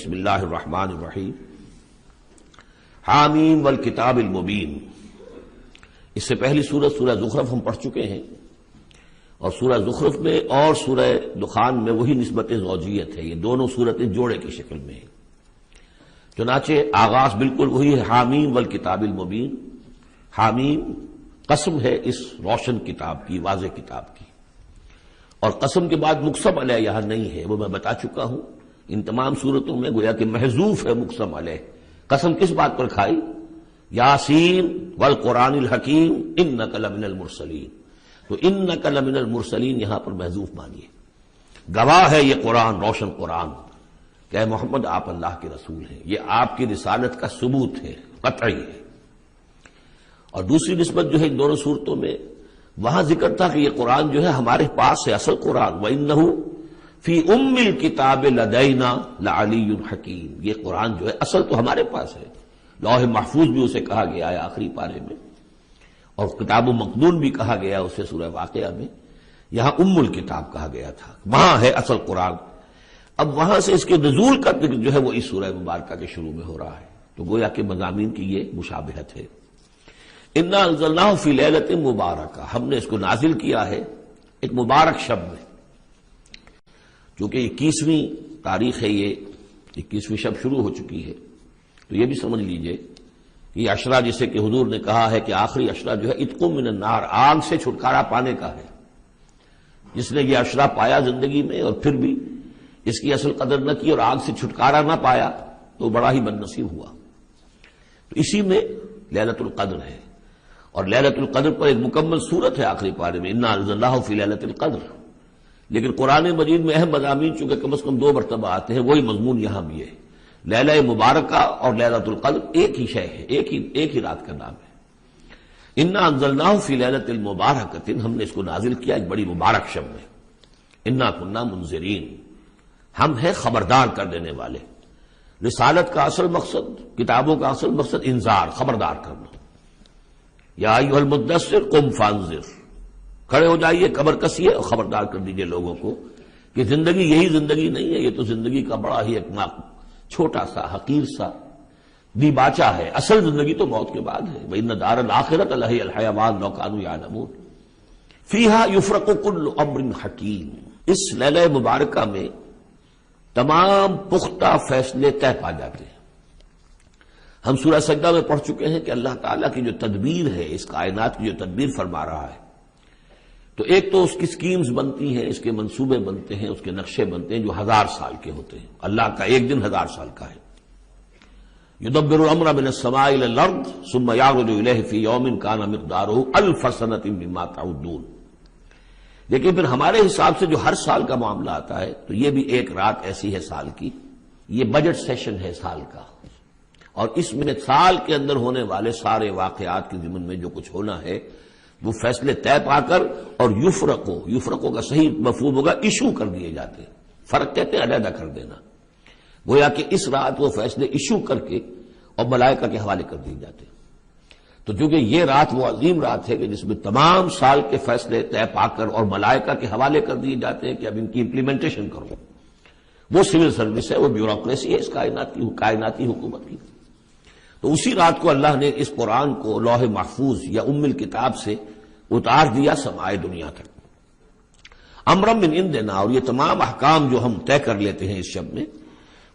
بسم اللہ الرحمن الرحیم حامیم والکتاب المبین۔ اس سے پہلی سورہ زخرف ہم پڑھ چکے ہیں، اور سورہ زخرف میں اور سورہ دخان میں وہی نسبت زوجیت ہے، یہ دونوں سورتیں جوڑے کی شکل میں ہیں۔ چنانچہ آغاز بالکل وہی ہے، حامیم والکتاب المبین۔ حامیم قسم ہے اس روشن کتاب کی، واضح کتاب کی، اور قسم کے بعد مقسم علیہ یہاں نہیں ہے، وہ میں بتا چکا ہوں۔ ان تمام صورتوں میں گویا کہ محذوف ہے مقسم علیہ۔ قسم کس بات پر کھائی؟ یاسین والقرآن الحکیم انک لمن المرسلین، تو انک لمن المرسلین یہاں پر محذوف مانیے، گواہ ہے یہ قرآن، روشن قرآن کہ اے محمد آپ اللہ کے رسول ہیں، یہ آپ کی رسالت کا ثبوت ہے، قطعی ہے۔ اور دوسری نسبت جو ہے ان دونوں صورتوں میں، وہاں ذکر تھا کہ یہ قرآن جو ہے ہمارے پاس ہے، اصل قرآن، وَإِنَّهُ فی ام الکتاب لدینا لعلی حکیم، یہ قرآن جو ہے اصل تو ہمارے پاس ہے، لوح محفوظ بھی اسے کہا گیا ہے آخری پارے میں، اور کتاب مقدون بھی کہا گیا اسے سورہ واقعہ میں، یہاں ام الکتاب کہا گیا تھا، وہاں ہے اصل قرآن۔ اب وہاں سے اس کے نزول کا ذکر جو ہے وہ اس سورہ مبارکہ کے شروع میں ہو رہا ہے، تو گویا کہ مضامین کی یہ مشابہت ہے۔ انا انزلناہ فی لیلۃ مبارکہ، ہم نے اس کو نازل کیا ہے ایک مبارک شب میں، چونکہ 21ویں تاریخ ہے، یہ 21ویں شب شروع ہو چکی ہے، تو یہ بھی سمجھ لیجئے کہ یہ عشرہ جسے کہ حضور نے کہا ہے کہ آخری عشرہ جو ہے عتق من النار، آگ سے چھٹکارا پانے کا ہے۔ جس نے یہ عشرہ پایا زندگی میں اور پھر بھی اس کی اصل قدر نہ کی اور آگ سے چھٹکارا نہ پایا تو بڑا ہی بد نصیب ہوا۔ تو اسی میں لیلۃ القدر ہے، اور لیلۃ القدر پر ایک مکمل سورت ہے آخری پارے میں، انا انزلناہ فی لیلۃ القدر۔ لیکن قرآن مجید میں اہم مضامین چونکہ کم از کم 2 مرتبہ آتے ہیں، وہی مضمون یہاں بھی ہے۔ لیلہ مبارکہ اور لیلۃ القدر ایک ہی شے ہے، ایک ہی رات کا نام ہے۔ انا انزلناہ فی لیلۃ المبارکۃ، ہم نے اس کو نازل کیا ایک بڑی مبارک شب میں۔ انا کنا منذرین، ہم ہیں خبردار کر دینے والے۔ رسالت کا اصل مقصد، کتابوں کا اصل مقصد انذار، خبردار کرنا۔ یا ایھا المدثر قم فانذر، کھڑے ہو جائیے، کمر کسیے اور خبردار کر دیجئے لوگوں کو کہ زندگی یہی زندگی نہیں ہے، یہ تو زندگی کا بڑا ہی ایک چھوٹا سا حقیر سا دیباچہ ہے، اصل زندگی تو موت کے بعد ہے۔ وَإِنَّ دَارَ الْآخِرَةَ لَهِيَ الْحَيَوَانُ لَوْ كَانُوا يَعْلَمُونَ فِيهَا يُفْرَقُ كُلُّ أَمْرٍ حَكِيمٍ۔ اس لیلہ مبارکہ میں تمام پختہ فیصلے طے پا جاتے ہیں۔ ہم سورہ سجدہ میں پڑھ چکے ہیں کہ اللہ تعالیٰ کی جو تدبیر ہے، اس کائنات کی جو تدبیر فرما رہا ہے، تو ایک تو اس کی سکیمز بنتی ہیں، اس کے منصوبے بنتے ہیں، اس کے نقشے بنتے ہیں جو 1000 سال کے ہوتے ہیں۔ اللہ کا ایک دن 1000 سال کا ہے۔ یدبر الامر من السماء الى الارض ثم يعرج الیہ فی یوم کان مقدارہ 1000 سنۃ مما تعدون۔ لیکن پھر ہمارے حساب سے جو ہر سال کا معاملہ آتا ہے، تو یہ بھی ایک رات ایسی ہے سال کی، یہ بجٹ سیشن ہے سال کا، اور اس میں سال کے اندر ہونے والے سارے واقعات کے ضمن میں جو کچھ ہونا ہے وہ فیصلے طے پا کر، اور یفرقو کا صحیح مفہوم ہوگا ایشو کر دیے جاتے ہیں۔ فرق کہتے ہیں علیحدہ کر دینا، گویا کہ اس رات وہ فیصلے ایشو کر کے اور ملائکہ کے حوالے کر دیے جاتے ہیں۔ تو چونکہ یہ رات وہ عظیم رات ہے کہ جس میں تمام سال کے فیصلے طے پا کر اور ملائکہ کے حوالے کر دیے جاتے ہیں کہ اب ان کی امپلیمنٹیشن کرو، وہ سول سروس ہے، وہ بیوروکریسی ہے اس کائناتی حکومت کی۔ تو اسی رات کو اللہ نے اس قرآن کو لوح محفوظ یا ام الکتاب سے اتار دیا سمائے دنیا تک۔ امرم من عندنا، اور یہ تمام احکام جو ہم طے کر لیتے ہیں اس شب میں،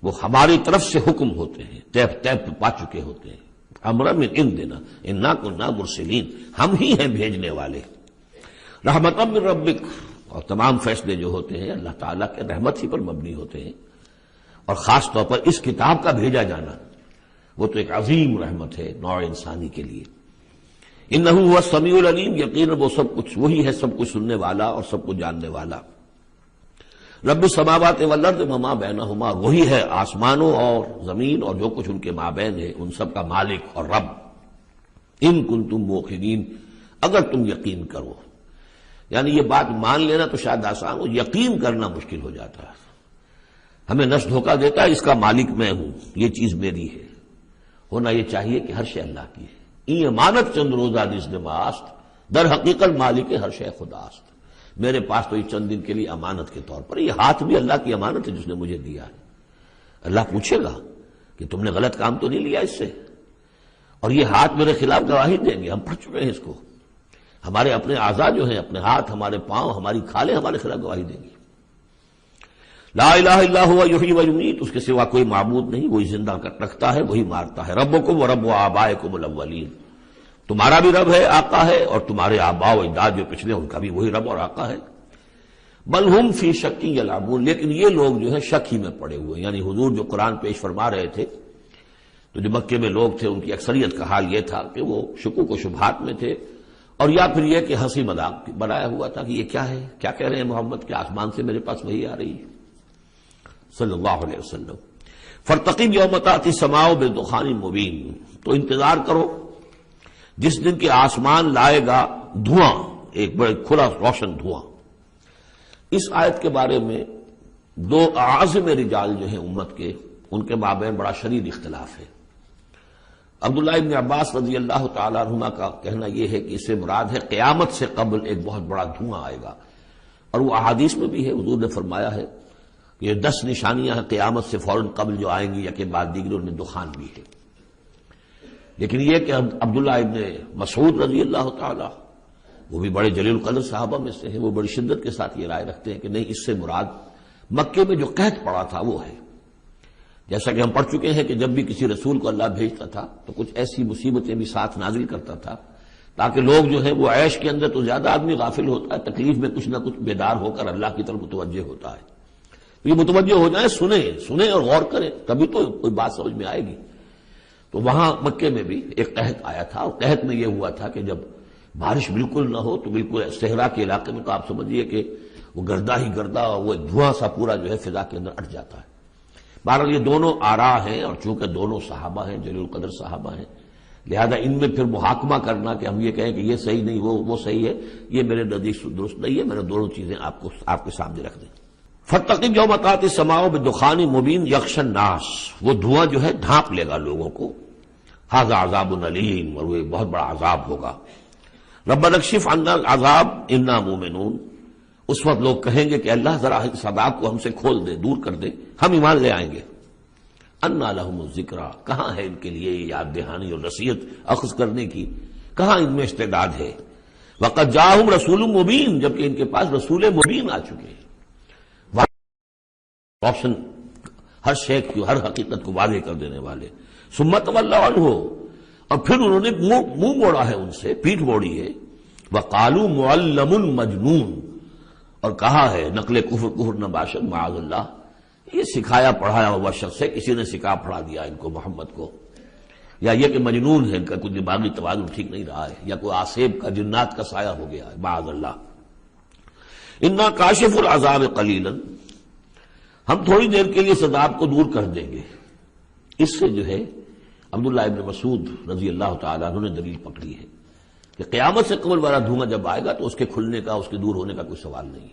وہ ہماری طرف سے حکم ہوتے ہیں، طے پا چکے ہوتے ہیں۔ امرم من عندنا انا کنا مرسلین، ہم ہی ہیں بھیجنے والے۔ رحمتا من ربک، اور تمام فیصلے جو ہوتے ہیں اللہ تعالیٰ کے رحمت ہی پر مبنی ہوتے ہیں، اور خاص طور پر اس کتاب کا بھیجا جانا وہ تو ایک عظیم رحمت ہے نوع انسانی کے لیے۔ انہ هو السمیع العلیم، یقیناً وہ سب کچھ وہی ہے، سب کچھ سننے والا اور سب کچھ جاننے والا۔ رب السماوات والارض وما بینہما، وہی ہے آسمانوں اور زمین اور جو کچھ ان کے مابین ہے، ان سب کا مالک اور رب۔ ان کنتم موقنین، اگر تم یقین کرو، یعنی یہ بات مان لینا تو شاید آسان ہو، یقین کرنا مشکل ہو جاتا ہے۔ ہمیں نفس دھوکہ دیتا ہے اس کا مالک میں ہوں، یہ چیز میری ہے۔ ہونا یہ چاہیے کہ ہر شے اللہ کی ہے۔ این امانت چند روزہ دس نماست، در حقیقت مالک ہر شے خداست۔ میرے پاس تو یہ چند دن کے لیے امانت کے طور پر، یہ ہاتھ بھی اللہ کی امانت ہے جس نے مجھے دیا ہے۔ اللہ پوچھے گا کہ تم نے غلط کام تو نہیں لیا اس سے؟ اور یہ ہاتھ میرے خلاف گواہی دیں گے. ہم پڑھ چکے ہیں اس کو. ہمارے اپنے اعضاء جو ہیں، اپنے ہاتھ، ہمارے پاؤں، ہماری کھالیں ہمارے خلاف گواہی دیں گی. لا الہ الا هو یحیی و یمیت، اس کے سوا کوئی معبود نہیں، وہی زندہ رکھتا ہے، وہی مارتا ہے. ربکم و رب آبائکم الاولین، تمہارا بھی رب ہے، آقا ہے، اور تمہارے آباء و اجداد جو پچھلے ان کا بھی وہی رب اور آقا ہے. بل ہم فی شک یلعبون، لیکن یہ لوگ جو ہے شک ہی میں پڑے ہوئے. یعنی حضور جو قرآن پیش فرما رہے تھے تو جو مکے میں لوگ تھے ان کی اکثریت کا حال یہ تھا کہ وہ شکوک و شبہات میں تھے، اور یا پھر یہ کہ ہنسی مذاق بنایا ہوا تھا کہ یہ کیا ہے، کیا کہہ رہے ہیں محمد، کہ آسمان سے میرے پاس وحی آ رہی ہے صلی اللہ علیہ وسلم. فارتقب یوم تأتی السماء بدخان مبین، تو انتظار کرو جس دن کے آسمان لائے گا دھواں، ایک بڑے کھلا روشن دھواں. اس آیت کے بارے میں دو اعاظم رجال جو ہیں امت کے، ان کے مابین بڑا شدید اختلاف ہے. عبداللہ ابن عباس رضی اللہ تعالی عنہما کا کہنا یہ ہے کہ اس سے مراد ہے قیامت سے قبل ایک بہت بڑا دھواں آئے گا، اور وہ احادیث میں بھی ہے. حضور نے فرمایا ہے کہ یہ 10 نشانیاں ہیں قیامت سے فوراً قبل جو آئیں گی، یکے بعد دیگر، ان میں دخان بھی ہے. لیکن یہ کہ عبداللہ ابن مسعود رضی اللہ تعالی، وہ بھی بڑے جلیل القدر صحابہ میں سے ہیں، وہ بڑی شدت کے ساتھ یہ رائے رکھتے ہیں کہ نہیں، اس سے مراد مکے میں جو قحط پڑا تھا وہ ہے. جیسا کہ ہم پڑھ چکے ہیں کہ جب بھی کسی رسول کو اللہ بھیجتا تھا تو کچھ ایسی مصیبتیں بھی ساتھ نازل کرتا تھا تاکہ لوگ جو ہیں وہ عیش کے اندر تو زیادہ آدمی غافل ہوتا ہے، تکلیف میں کچھ نہ کچھ بیدار ہو کر اللہ کی طرف متوجہ ہوتا ہے. تو یہ متوجہ ہو جائیں، سنیں اور غور کریں، تبھی تو کوئی بات سمجھ میں آئے گی. تو وہاں مکے میں بھی ایک قحط آیا تھا، اور قحط میں یہ ہوا تھا کہ جب بارش بالکل نہ ہو تو بالکل صحرا کے علاقے میں تو آپ سمجھیے کہ وہ گردہ ہی گردہ، وہ دھواں سا پورا جو ہے فضا کے اندر اٹھ جاتا ہے. بہرحال یہ دونوں آراء ہیں، اور چونکہ دونوں صحابہ ہیں، جلیل القدر صحابہ ہیں، لہذا ان میں پھر محاکمہ کرنا کہ ہم یہ کہیں کہ یہ صحیح نہیں وہ صحیح ہے، یہ میرے نزدیک درست نہیں ہے. میں نے دونوں چیزیں آپ کے سامنے رکھ دیں. فارتقب یوم تأتی السماء بدخان مبین یغشی الناس، وہ دھواں جو ہے ڈھانپ لے گا لوگوں کو. ھذا عذاب علیم، اور وہ ایک بہت بڑا عذاب ہوگا. ربنا اکشف عنا العذاب انا مومنون، اس وقت لوگ کہیں گے کہ اللہ ذرا اس عذاب کو ہم سے کھول دے، دور کر دے، ہم ایمان لے آئیں گے. انا لہم الذکریٰ، کہاں ہے ان کے لیے یاد دہانی اور نصیحت اخذ کرنے کی، کہاں ان میں استعداد ہے. وقد جاءہم رسول مبین، جبکہ ان کے پاس رسول مبین آ چکے ہیں، آپشن ہر شے کی، ہر حقیقت کو واضح کر دینے والے. ثم تولوا عنہ، اور پھر انہوں نے منہ موڑا ہے ان سے، پیٹھ موڑی ہے. وقالوا معلم مجنون، اور کہا ہے نقل کفر نہ باشد معاذ اللہ، یہ سکھایا پڑھایا ہوا شخص ہے، کسی نے سکھا پڑھا دیا ان کو محمد کو، یا یہ کہ مجنون ہے، ان کا کوئی دماغی توازن ٹھیک نہیں رہا ہے، یا کوئی آصیب کا جنات کا سایہ ہو گیا ہے معاذ اللہ. انا کاشف العذاب قلیلا، ہم تھوڑی دیر کے لیے اس عذاب کو دور کر دیں گے. اس سے جو ہے عبداللہ ابن مسعود رضی اللہ تعالیٰ عنہ نے دلیل پکڑی ہے کہ قیامت سے قبل والا دھواں جب آئے گا تو اس کے کھلنے کا، اس کے دور ہونے کا کوئی سوال نہیں.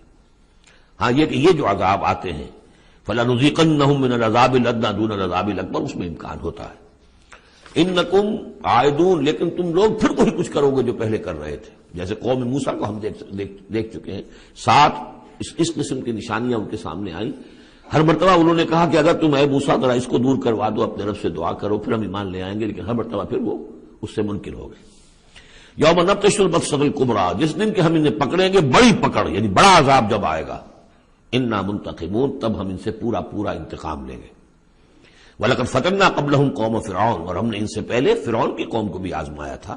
ہاں یہ کہ یہ جو عذاب آتے ہیں فَلَنُذِيقَنَّهُم مِّنَ الْعَذَابِ الْأَدْنَىٰ دُونَ الْعَذَابِ الْأَكْبَرِ، اس میں امکان ہوتا ہے. اِنَّكُمْ عَائِدُونَ، لیکن تم لوگ پھر وہی کچھ کرو گے جو پہلے کر رہے تھے. جیسے قوم موسیٰ کو ہم دیکھ چکے ہیں، 7 اس قسم کی نشانیاں ان کے سامنے آئیں. ہر مرتبہ انہوں نے کہا کہ اگر تم اے موسیٰ ذرا اس کو دور کروا دو، اپنے رب سے دعا کرو، پھر ہم ایمان لے آئیں گے. لیکن ہر مرتبہ پھر وہ اس سے منکر ہو گئے. یوم نبطش البطشۃ الکبریٰ، جس دن کہ ہم انہیں پکڑیں گے بڑی پکڑ، یعنی بڑا عذاب جب آئے گا. انا منتقمون، تب ہم ان سے پورا انتقام لیں گے. وَلَقَدْ فَتَنَّا قَبْلَهُمْ قَوْمَ فِرْعَوْنَ، اور ہم نے ان سے پہلے فرعون کی قوم کو بھی آزمایا تھا.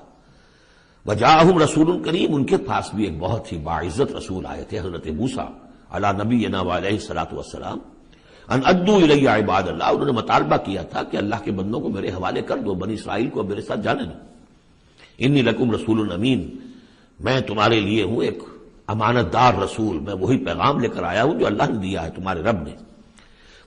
وَجَاءَهُمْ رَسُولٌ کریم، ان کے پاس بھی ایک بہت ہی باعزت رسول آئے تھے، حضرت موسیٰ علی نبینا وعلیہ الصلاۃ والسلام. ان ادوا الی عباد اللہ، انہوں نے مطالبہ کیا تھا کہ اللہ کے بندوں کو میرے حوالے کر دو، بنی اسرائیل کو میرے ساتھ جانے دو. انی لکم رسول امین، میں تمہارے لیے ہوں ایک امانت دار رسول، میں وہی پیغام لے کر آیا ہوں جو اللہ نے دیا ہے تمہارے رب نے.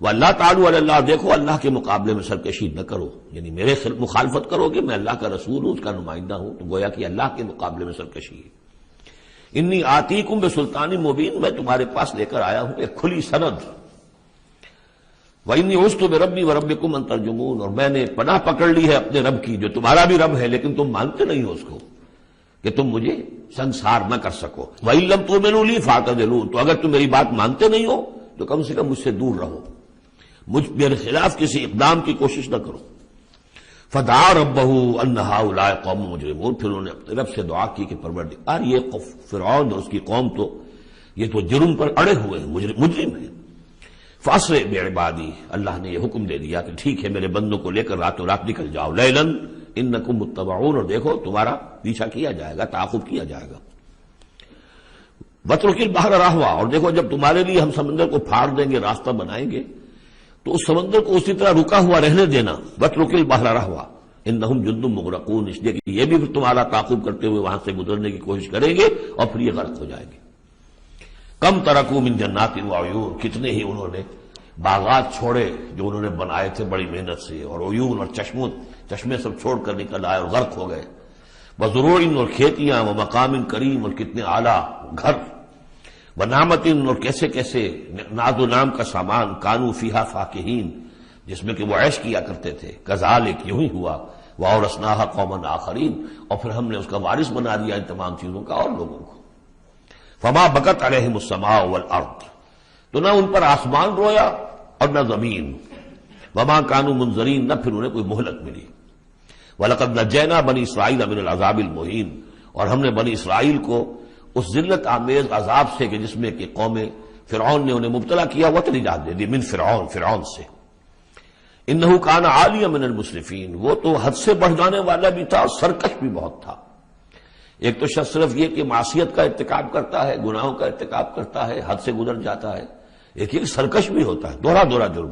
وَاللَّهُ تَعَالَى عَلَى اللَّهِ، دیکھو اللہ کے مقابلے میں سرکشی نہ کرو، یعنی میرے مخالفت کرو گے، میں اللہ کا رسول ہوں، اس کا نمائندہ ہوں، تو گویا کہ اللہ کے مقابلے میں سرکشی ہے. انی آتیکم بسلطان مبین، میں تمہارے پاس لے کر آیا ہوں ایک کھلی سند. وَإِنِّي عُذْتُ بِرَبِّي وَرَبِّكُمْ أَن تَرْجُمُونَ، اور میں نے پناہ پکڑ لی ہے اپنے رب کی جو تمہارا بھی رب ہے، لیکن تم مانتے نہیں ہو اس کو کہ تم مجھے سنسار نہ کر سکو. وَإِن لَّمْ تُؤْمِنُوا لِي فَاعْتَزِلُونِ، تو اگر تم میری بات مانتے نہیں ہو تو کم سے کم مجھ سے دور رہو. مجھ میرے خلاف کسی اقدام کی کوشش نہ کرو۔ فدعا ربہ ان ہؤلاء قوم مجرمون، پھر انہوں نے اپنے رب سے دعا کی کہ پروردگار یہ فرعون اور اس کی قوم تو یہ تو جرم پر اڑے ہوئے ہیں، مجرم ہیں۔ فاسر بعبادی، اللہ نے یہ حکم دے دیا کہ ٹھیک ہے میرے بندوں کو لے کر راتوں رات نکل جاؤ، لیلاً انکم متبعون، اور دیکھو تمہارا پیچھا کیا جائے گا، تعاقب کیا جائے گا۔ واترک البحر رہوا، اور دیکھو جب تمہارے لیے ہم سمندر کو پھاڑ دیں گے، راستہ بنائیں گے، تو اس سمندر کو اسی طرح رکا ہوا رہنے دینا۔ واترک البحر رہوا انہم جند مغرقون، اس لیے کہ یہ بھی پھر تمہارا تعاقب کرتے ہوئے وہاں سے گزرنے کی کوشش کریں گے اور پھر یہ غرق ہو جائیں گے۔ کم ترکوا من جنات وعیون، کتنے ہی انہوں نے باغات چھوڑے جو انہوں نے بنائے تھے بڑی محنت سے، اور عیون اور چشمے سب چھوڑ کر نکل آئے اور غرق ہو گئے۔ وزروع، اور کھیتیاں، ومقام کریم، اور کتنے اعلیٰ گھر، ونعمت، اور کیسے کیسے ناز و نام کا سامان، کانوا فیہا فاکہین، جس میں کہ وہ عیش کیا کرتے تھے۔ کذالک، یوں ہی ہوا، وَأَوْرَثْنَاهَا قَوْمًا آخَرِينَ، اور پھر ہم نے اس کا وارث بنا دیا ان تمام چیزوں کا اور لوگوں کو۔ فما بکت علیہم السماء والارض، تو نہ ان پر آسمان رویا اور نہ زمین، وما كانوا منظرین، نہ پھر انہیں کوئی مہلت ملی۔ وَلَقَدْ نَجَّيْنَا بَنِي إِسْرَائِيلَ مِنَ الْعَذَابِ الْمُهِينِ، اور ہم نے بنی اسرائیل کو اس ذلت آمیز عذاب سے کہ جس میں کہ قوم فرعون نے انہیں مبتلا کیا، وہ نجات دے دی، من فرعون سے۔ انہ کان عالیہ من المسرفین، وہ تو حد سے بڑھ جانے والا بھی تھا اور سرکش بھی بہت تھا۔ ایک تو شخص صرف یہ کہ معصیت کا ارتکاب کرتا ہے، گناہوں کا ارتکاب کرتا ہے، حد سے گزر جاتا ہے، ایک یہ سرکش بھی ہوتا ہے، دورہ جرم۔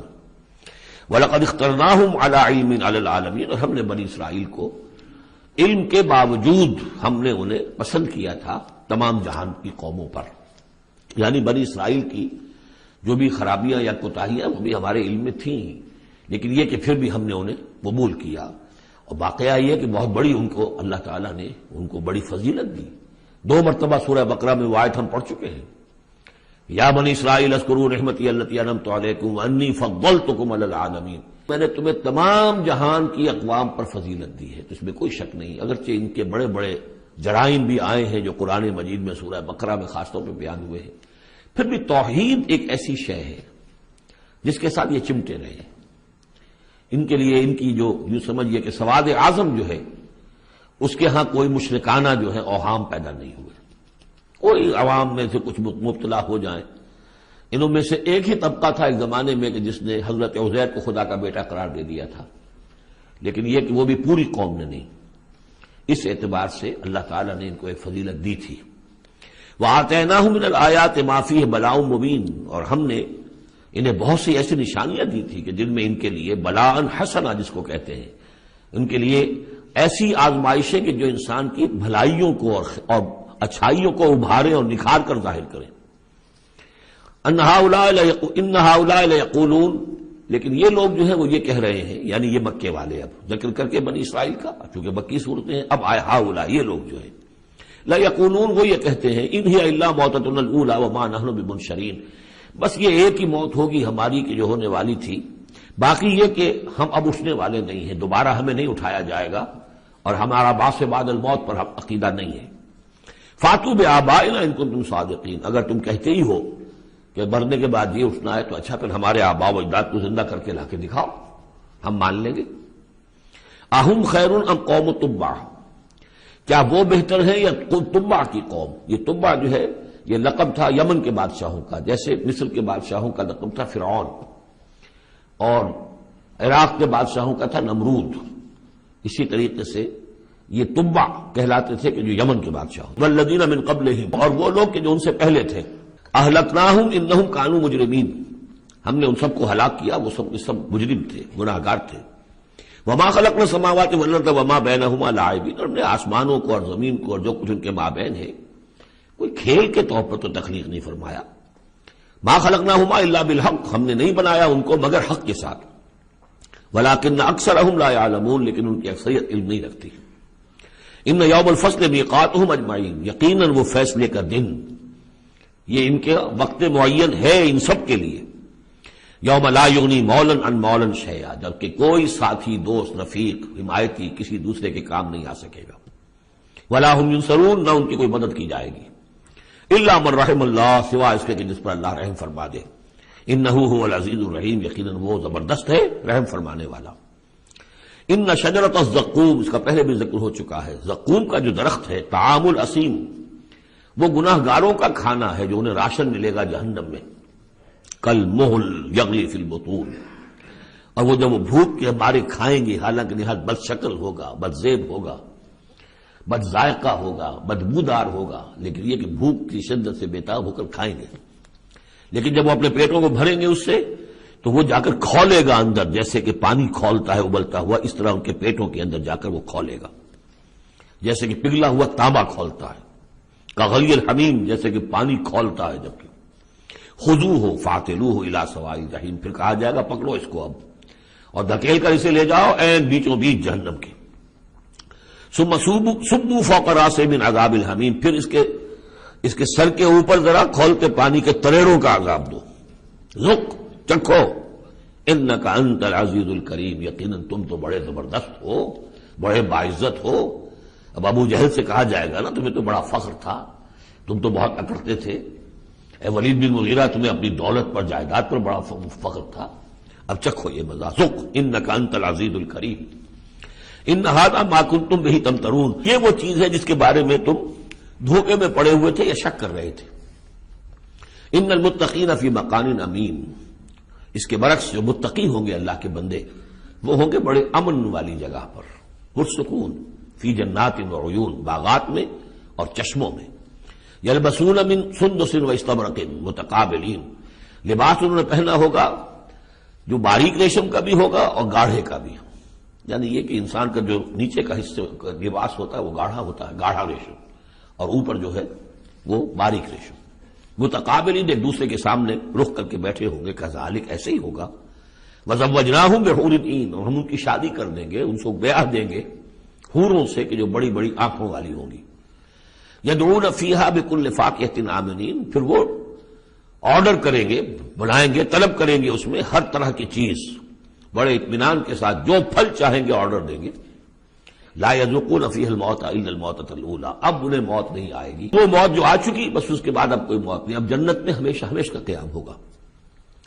وَلَقَدْ اخْتَرْنَاهُمْ عَلَىٰ عِلْمٍ عَلَى الْعَالَمِينَ، اور ہم نے بنی اسرائیل کو علم کے باوجود ہم نے انہیں پسند کیا تھا تمام جہان کی قوموں پر، یعنی بنی اسرائیل کی جو بھی خرابیاں یا کوتاہیاں وہ بھی ہمارے علم میں تھیں، لیکن یہ کہ پھر بھی ہم نے انہیں قبول کیا۔ اور واقعہ یہ کہ بہت بڑی ان کو اللہ تعالیٰ نے ان کو بڑی فضیلت دی۔ 2 مرتبہ سورہ بقرہ میں وہ آیت ہم پڑھ چکے ہیں، یا بنی اسرائیل اذکروا نعمتی التی انعمت علیکم وانی فضلتکم علی العالمین، میں نے تمہیں تمام جہان کی اقوام پر فضیلت دی ہے، تو اس میں کوئی شک نہیں، اگرچہ ان کے بڑے بڑے جرائم بھی آئے ہیں جو قرآن مجید میں سورہ بقرہ میں خاص طور پہ بیان ہوئے ہیں، پھر بھی توحید ایک ایسی شے ہے جس کے ساتھ یہ چمٹے رہے ہیں۔ ان کے لیے ان کی جو یوں سمجھیے کہ سواد اعظم جو ہے اس کے ہاں کوئی مشرکانہ جو ہے اوہام پیدا نہیں ہوئے، کوئی عوام میں سے کچھ مبتلا ہو جائیں۔ انہوں میں سے ایک ہی طبقہ تھا ایک زمانے میں کہ جس نے حضرت عزیر کو خدا کا بیٹا قرار دے دیا تھا، لیکن یہ کہ وہ بھی پوری قوم نے نہیں۔ اس اعتبار سے اللہ تعالیٰ نے ان کو ایک فضیلت دی تھی۔ وَآتَيْنَاهُم مِّنَ الْآيَاتِ مَا فِيهِ بَلَاءٌ مُّبِينٌ، اور ہم نے انہیں بہت سی ایسی نشانیاں دی تھی کہ جن میں ان کے لیے بلاء حسنہ جس کو کہتے ہیں، ان کے لیے ایسی آزمائشیں کہ جو انسان کی بھلائیوں کو اور اچھائیوں کو ابھارے اور نکھار کر ظاہر کریں۔ ان ہؤلاء لیقولون، لیکن یہ لوگ جو ہیں وہ یہ کہہ رہے ہیں، یعنی یہ مکے والے، اب ذکر کر کے بنی اسرائیل کا، چونکہ مکی صورتیں ہیں، اب آئے ہؤلاء، یہ لوگ جو ہیں لیقولون، وہ یہ کہتے ہیں ان ہی الا موتتنا الاولی وما نحن بمنشرین، بس یہ ایک ہی موت ہوگی ہماری کہ جو ہونے والی تھی، باقی یہ کہ ہم اب اٹھنے والے نہیں ہیں، دوبارہ ہمیں نہیں اٹھایا جائے گا، اور ہمارا بعث بعد الموت پر عقیدہ نہیں ہے۔ فاتوا بآبائنا ان کنتم صادقین، اگر تم کہتے ہی ہو کہ مرنے کے بعد یہ اٹھنا ہے تو اچھا پھر ہمارے آباء و اجداد کو زندہ کر کے لا کے دکھاؤ، ہم مان لیں گے۔ اہم خیر ام قوم تبع، کیا وہ بہتر ہیں یا تبع کی قوم؟ یہ تبع جو ہے یہ لقب تھا یمن کے بادشاہوں کا، جیسے مصر کے بادشاہوں کا لقب تھا فرعون، اور عراق کے بادشاہوں کا تھا نمرود، اسی طریقے سے یہ تبع کہلاتے تھے کہ جو یمن کے بادشاہ، والذین من قبلہم، اور وہ لوگ کہ جو ان سے پہلے تھے، اہلکناہم انہم کانوا مجرمین، ہم نے ان سب کو ہلاک کیا، وہ سب مجرم تھے، گناہ گار تھے۔ وما خلقنا السماوات والارض وما بینہما لاعبین، اور ہم نے آسمانوں کو اور زمین کو اور جو کچھ ان کے مابین ہے کوئی کھیل کے طور پر تو تخلیق نہیں فرمایا۔ ما خلقناہما الا بالحق، ہم نے نہیں بنایا ان کو مگر حق کے ساتھ۔ ولکن اکثرہم لا یعلمون، لیکن ان کی اکثریت علم نہیں رکھتی۔ ان یوم الفصل میقاتہم اجمعین، یقیناً وہ فیصلے کا دن یہ ان کے وقت معین ہے ان سب کے لیے۔ یوم لا یغنی مولا عن مولا شیئا، جبکہ کوئی ساتھی، دوست، رفیق، حمایتی کسی دوسرے کے کام نہیں آ سکے گا۔ ولا هم ینصرون، نہ ان کی کوئی مدد کی جائے گی، الا من رحم اللہ، سوائے اس کے کہ جس پر اللہ رحم فرما دے۔ انہ هو العزیز الرحیم، یقیناً وہ زبردست ہے رحم فرمانے والا۔ ان شجرۃ الزقوم، اس کا پہلے بھی ذکر ہو چکا ہے، زقوم کا جو درخت ہے، طعام الاسیم، وہ گناہ گاروں کا کھانا ہے جو انہیں راشن ملے گا جہنم میں، کالمہل یغلی فی البطون، اور وہ جب وہ بھوک کے مارے کھائیں گے، حالانکہ نہایت بد شکل ہوگا، بد زیب ہوگا، بد ذائقہ ہوگا، بدبودار ہوگا، لیکن یہ کہ بھوک کی شدت سے بےتاب ہو کر کھائیں گے، لیکن جب وہ اپنے پیٹوں کو بھریں گے اس سے تو وہ جا کر کھولے گا اندر، جیسے کہ پانی کھولتا ہے ابلتا ہوا، اس طرح ان کے پیٹوں کے اندر جا کر وہ کھولے گا، جیسے کہ پگھلا ہوا تانبا کھولتا ہے، کغلی الحمیم، جیسے کہ پانی کھولتا ہے، جبکہ خذوہ فاعتلوہ الی سواء الجحیم، پھر کہا جائے گا پکڑو اس کو اب اور دھکیل کر اسے لے جاؤ عین بیچوں بیچ جہنم کے، ثم صبوا فوق راسہ من عذاب الحمیم، پھر اس کے سر کے اوپر ذرا کھولتے پانی کے تریڑوں کا عذاب دو، ذق، چکھو، انک انت العزیز الکریم، یقیناً تم تو بڑے زبردست ہو، بڑے باعزت ہو۔ اب ابو جہل سے کہا جائے گا نا تمہیں تو بڑا فخر تھا، تم تو بہت اکڑتے تھے، اے ولید بن مغیرہ تمہیں اپنی دولت پر جائیداد پر بڑا فخر تھا، اب چکھو یہ مزہ، ذق انک انت العزیز الکریم، ان ھذا ما کنتم بہ تمترون، یہ وہ چیز ہے جس کے بارے میں تم دھوکے میں پڑے ہوئے تھے یا شک کر رہے تھے۔ ان المتقین فی مقام امین، اس کے برعکس جو متقی ہوں گے اللہ کے بندے، وہ ہوں گے بڑے امن والی جگہ پر، پرسکون، فی جنات وعیون، باغات میں اور چشموں میں، یلبسون من سندس واستبرق متقابلین، لباس انہوں نے پہنا ہوگا جو باریک ریشم کا بھی ہوگا اور گاڑھے کا بھی، یعنی یہ کہ انسان کا جو نیچے کا حصہ لباس ہوتا ہے وہ گاڑھا ہوتا ہے، گاڑھا ریشم، اور اوپر جو ہے وہ باریک ریشم، متقابلین، ایک دوسرے کے سامنے رخ کر کے بیٹھے ہوں گے، کذالک ایسے ہی ہوگا، وزوجناہم بحور عین، اور ہم ان کی شادی کر دیں گے، ان کو بیاہ دیں گے حوروں سے کہ جو بڑی بڑی آنکھوں والی ہوں گی، یدعون فیہا بکل فاکہۃ آمنین، پھر وہ آرڈر کریں گے، بلائیں گے، طلب کریں گے اس میں ہر طرح کی چیز، بڑے اطمینان کے ساتھ جو پھل چاہیں گے آرڈر دیں گے، لا یذوقون فیہا الموت الا الموتۃ الاولی، اب انہیں موت نہیں آئے گی، وہ موت جو آ چکی بس اس کے بعد اب کوئی موت نہیں، اب جنت میں ہمیشہ ہمیشہ کا قیام ہوگا،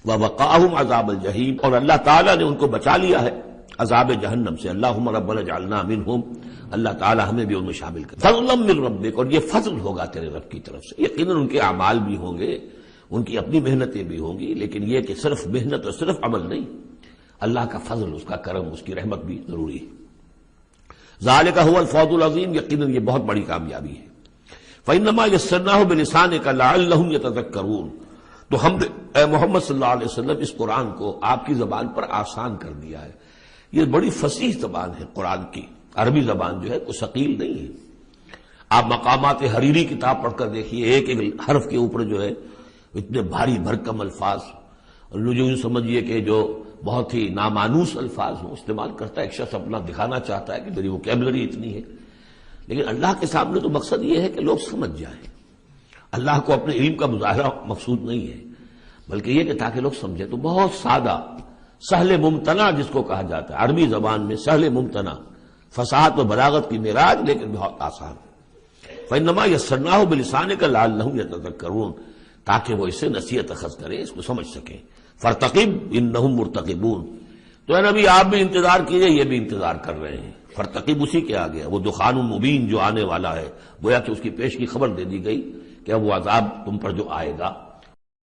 ووقاہم عذاب الجحیم، اور اللہ تعالیٰ نے ان کو بچا لیا ہے عذاب جہنم سے، اللہم ربنا اجعلنا منہم، اللہ تعالیٰ ہمیں بھی ان میں شامل کر، فضلا من ربک، اور یہ فضل ہوگا تیرے رب کی طرف سے، یقیناً ان کے اعمال بھی ہوں گے، ان کی اپنی محنتیں بھی ہوں گی، لیکن یہ کہ صرف محنت اور صرف عمل نہیں، اللہ کا فضل، اس کا کرم، اس کی رحمت بھی ضروری ہے۔ ذالک هو الفوز العظیم، یقیناً یہ بہت بڑی کامیابی ہے۔ فإنما یسرناہ بلسانک لعلہم یتذکرون، تو ہم نے اے محمد صلی اللہ علیہ وسلم اس قرآن کو آپ کی زبان پر آسان کر دیا ہے، یہ بڑی فصیح زبان ہے قرآن کی، عربی زبان جو ہے کوئی ثقیل نہیں ہے، آپ مقامات حریری کتاب پڑھ کر دیکھیے، ایک ایک حرف کے اوپر جو ہے اتنے بھاری بھرکم الفاظ، یوں سمجھیے کہ جو بہت ہی نامانوس الفاظ ہوں استعمال کرتا ہے، ایک شخص اپنا دکھانا چاہتا ہے کہ میری ووکیبلری اتنی ہے، لیکن اللہ کے سامنے تو مقصد یہ ہے کہ لوگ سمجھ جائیں، اللہ کو اپنے علم کا مظاہرہ مقصود نہیں ہے، بلکہ یہ کہ تاکہ لوگ سمجھیں، تو بہت سادہ، سہل ممتنع جس کو کہا جاتا ہے عربی زبان میں، سہل ممتنع، فصاحت و بلاغت کی معراج، لیکن بہت آسان۔ فإنما یسرناہ بلسانک لعلہم یتذکرون، تاکہ وہ اسے نصیحت اخذ کریں، اس کو سمجھ سکیں۔ فرتقب انہم مرتقبون، تو اے نبی آپ بھی انتظار کیجئے، یہ بھی انتظار کر رہے ہیں۔ فرتقب اسی کے آ گیا، وہ دخان مبین جو آنے والا ہے، گویا کہ اس کی پیش کی خبر دے دی گئی کہ اب وہ عذاب تم پر جو آئے گا